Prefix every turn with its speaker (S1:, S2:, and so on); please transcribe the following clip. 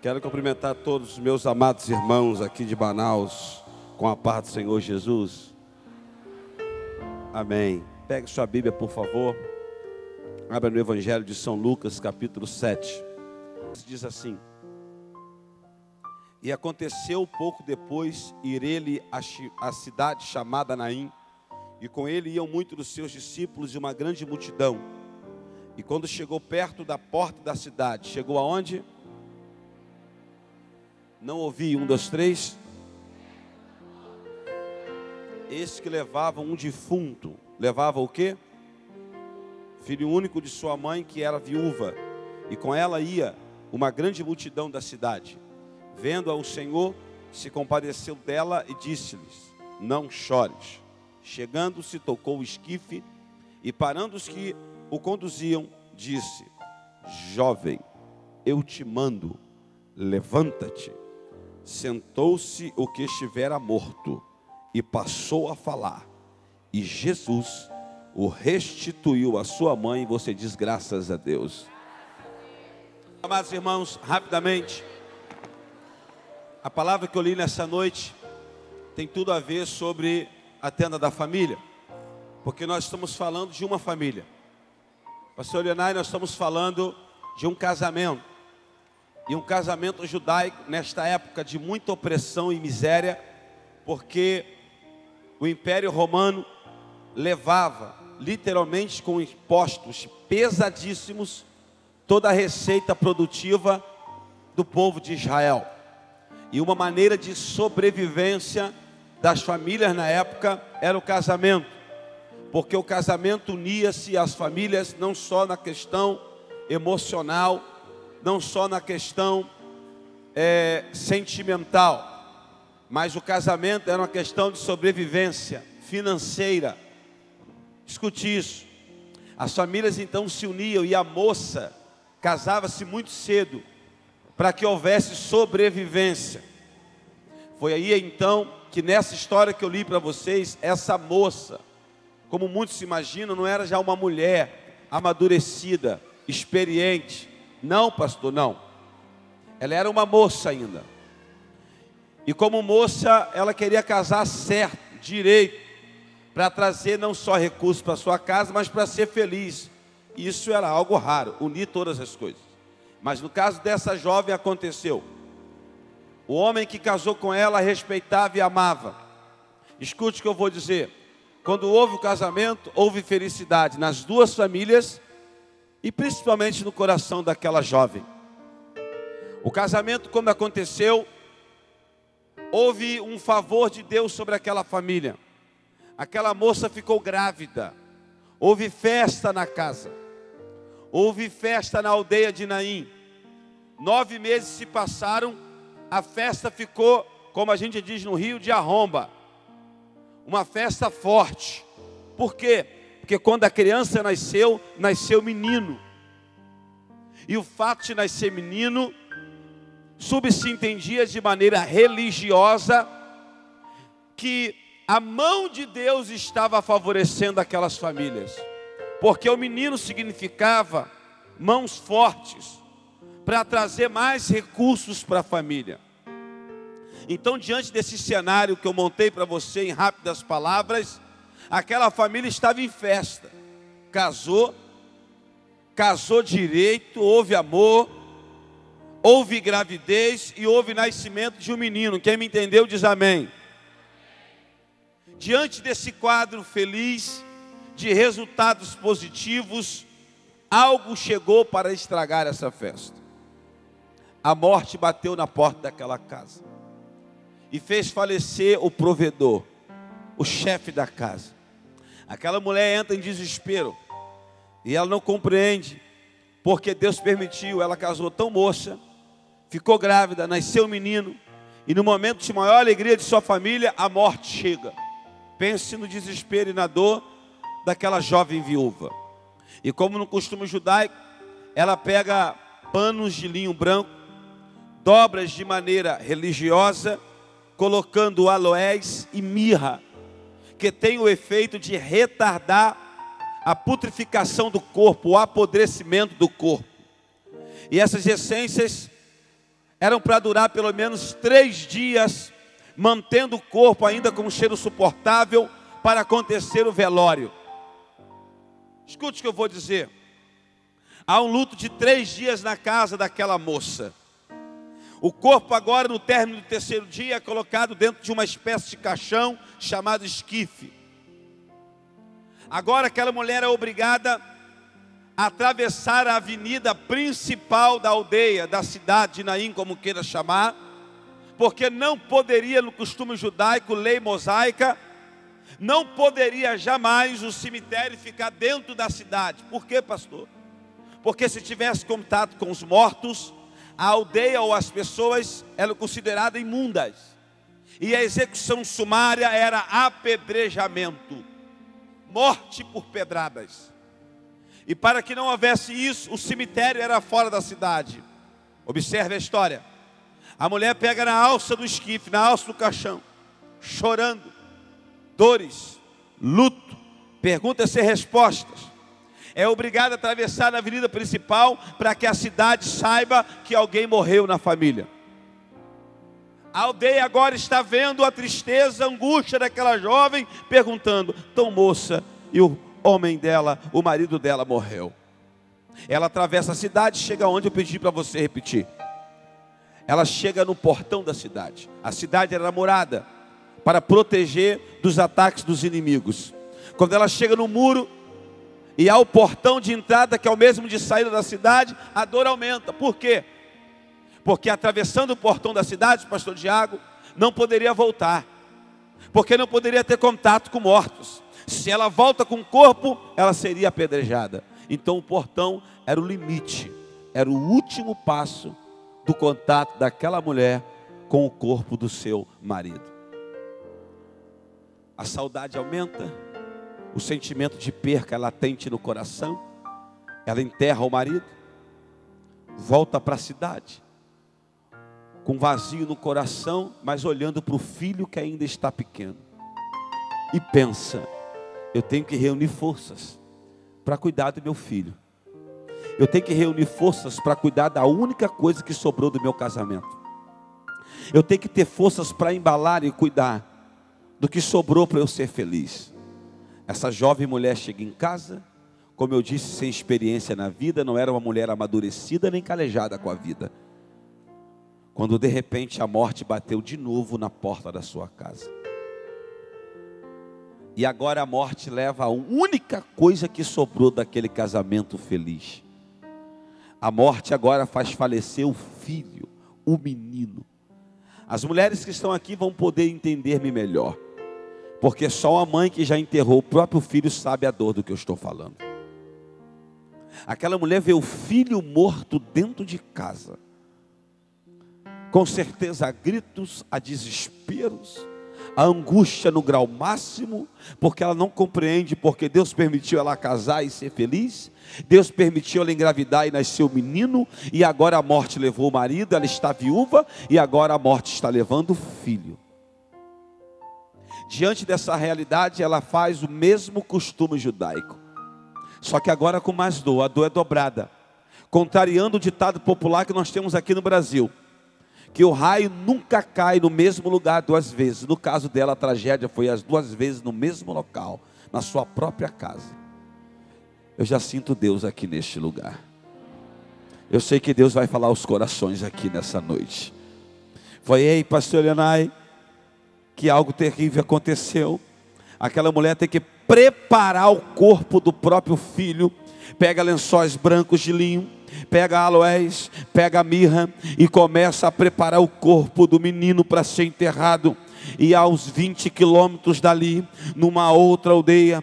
S1: Quero cumprimentar todos os meus amados irmãos aqui de Manaus, com a paz do Senhor Jesus. Amém. Pegue sua Bíblia, por favor. Abra no Evangelho de São Lucas, capítulo 7. Diz assim: E aconteceu pouco depois ir ele à cidade chamada Naim, e com ele iam muitos dos seus discípulos e uma grande multidão. E quando chegou perto da porta da cidade, chegou aonde? Não ouvi, 1, 2, 3. Este que levava um defunto, levava o quê? Filho único de sua mãe, que era viúva, e com ela ia uma grande multidão da cidade. Vendo-a o Senhor, se compadeceu dela e disse-lhes: Não chores. Chegando-se, tocou o esquife, e parando os que o conduziam, disse: Jovem, eu te mando, levanta-te. Sentou-se o que estivera morto, e passou a falar. E Jesus o restituiu à sua mãe. Você diz graças a Deus. Amados irmãos, rapidamente, a palavra que eu li nessa noite tem tudo a ver sobre a tenda da família, porque nós estamos falando de uma família. Pastor Leonai, nós estamos falando de um casamento, e um casamento judaico nesta época de muita opressão e miséria, porque o Império Romano levava literalmente com impostos pesadíssimos toda a receita produtiva do povo de Israel. E uma maneira de sobrevivência das famílias na época era o casamento, porque o casamento unia-se às famílias não só na questão emocional, não só na questão sentimental, mas o casamento era uma questão de sobrevivência financeira. Escute isso. As famílias então se uniam e a moça casava-se muito cedo para que houvesse sobrevivência. Foi aí então que nessa história que eu li para vocês, essa moça, como muitos se imaginam, não era já uma mulher amadurecida, experiente. Não, pastor, não. Ela era uma moça ainda. E como moça, ela queria casar certo, direito, para trazer não só recursos para sua casa, mas para ser feliz. Isso era algo raro, unir todas as coisas. Mas no caso dessa jovem aconteceu. O homem que casou com ela respeitava e amava. Escute o que eu vou dizer. Quando houve o casamento, houve felicidade nas duas famílias e principalmente no coração daquela jovem. O casamento, quando aconteceu, houve um favor de Deus sobre aquela família. Aquela moça ficou grávida. Houve festa na casa. Houve festa na aldeia de Naim. 9 meses se passaram. A festa ficou, como a gente diz no Rio, de arromba. Uma festa forte. Por quê? Porque quando a criança nasceu, nasceu menino. E o fato de nascer menino subsentendia de maneira religiosa que a mão de Deus estava favorecendo aquelas famílias. Porque o menino significava mãos fortes para trazer mais recursos para a família. Então, diante desse cenário que eu montei para você em rápidas palavras, aquela família estava em festa. Casou direito, houve amor, houve gravidez e houve nascimento de um menino. Quem me entendeu diz amém. Diante desse quadro feliz, de resultados positivos, algo chegou para estragar essa festa. A morte bateu na porta daquela casa e fez falecer o provedor, o chefe da casa. Aquela mulher entra em desespero e ela não compreende porque Deus permitiu. Ela casou tão moça, ficou grávida, nasceu um menino, e no momento de maior alegria de sua família, a morte chega. Pense no desespero e na dor daquela jovem viúva. E como no costume judaico, ela pega panos de linho branco, dobras de maneira religiosa, colocando aloés e mirra, que tem o efeito de retardar a putrificação do corpo, o apodrecimento do corpo. E essas essências, eram para durar pelo menos 3 dias, mantendo o corpo ainda com um cheiro suportável para acontecer o velório. Escute o que eu vou dizer. Há um luto de 3 dias na casa daquela moça. O corpo agora, no término do 3º dia, é colocado dentro de uma espécie de caixão chamado esquife. Agora aquela mulher é obrigada a atravessar a avenida principal da aldeia, da cidade de Naim, como queira chamar, porque não poderia, no costume judaico, lei mosaica, não poderia jamais o cemitério ficar dentro da cidade. Por quê, pastor? Porque se tivesse contato com os mortos, a aldeia ou as pessoas eram consideradas imundas. E a execução sumária era apedrejamento, morte por pedradas. E para que não houvesse isso, o cemitério era fora da cidade. Observe a história. A mulher pega na alça do esquife, na alça do caixão, chorando, dores, luto, perguntas sem respostas. É obrigada a atravessar a avenida principal para que a cidade saiba que alguém morreu na família. A aldeia agora está vendo a tristeza, a angústia daquela jovem, perguntando: então moça, e o homem dela, o marido dela morreu. Ela atravessa a cidade, chega onde eu pedi para você repetir. Ela chega no portão da cidade. A cidade era morada para proteger dos ataques dos inimigos. Quando ela chega no muro e há o portão de entrada, que é o mesmo de saída da cidade, a dor aumenta. Por quê? Porque atravessando o portão da cidade, pastor Diago, não poderia voltar. Porque não poderia ter contato com mortos. Se ela volta com o corpo, ela seria apedrejada. Então o portão era o limite, era o último passo do contato daquela mulher com o corpo do seu marido. A saudade aumenta, o sentimento de perca é latente no coração. Ela enterra o marido, volta para a cidade, com vazio no coração, mas olhando para o filho que ainda está pequeno. E pensa: eu tenho que reunir forças para cuidar do meu filho. Eu tenho que reunir forças para cuidar da única coisa que sobrou do meu casamento. Eu tenho que ter forças para embalar e cuidar do que sobrou para eu ser feliz. Essa jovem mulher chega em casa, como eu disse, sem experiência na vida, não era uma mulher amadurecida nem calejada com a vida. Quando de repente a morte bateu de novo na porta da sua casa. E agora a morte leva a única coisa que sobrou daquele casamento feliz. A morte agora faz falecer o filho, o menino. As mulheres que estão aqui vão poder entender-me melhor, porque só a mãe que já enterrou o próprio filho sabe a dor do que eu estou falando. Aquela mulher vê o filho morto dentro de casa. Com certeza há gritos, há desesperos, a angústia no grau máximo, porque ela não compreende porque Deus permitiu ela casar e ser feliz. Deus permitiu ela engravidar e nasceu o menino, e agora a morte levou o marido, ela está viúva, e agora a morte está levando o filho. Diante dessa realidade, ela faz o mesmo costume judaico, só que agora com mais dor, a dor é dobrada, contrariando o ditado popular que nós temos aqui no Brasil, que o raio nunca cai no mesmo lugar 2 vezes. No caso dela, a tragédia foi as 2 vezes no mesmo local, na sua própria casa. Eu já sinto Deus aqui neste lugar. Eu sei que Deus vai falar aos corações aqui nessa noite. Foi aí, pastor Leonai, que algo terrível aconteceu. Aquela mulher tem que preparar o corpo do próprio filho. Pega lençóis brancos de linho, pega aloés, pega mirra e começa a preparar o corpo do menino para ser enterrado. E aos 20 quilômetros dali, numa outra aldeia,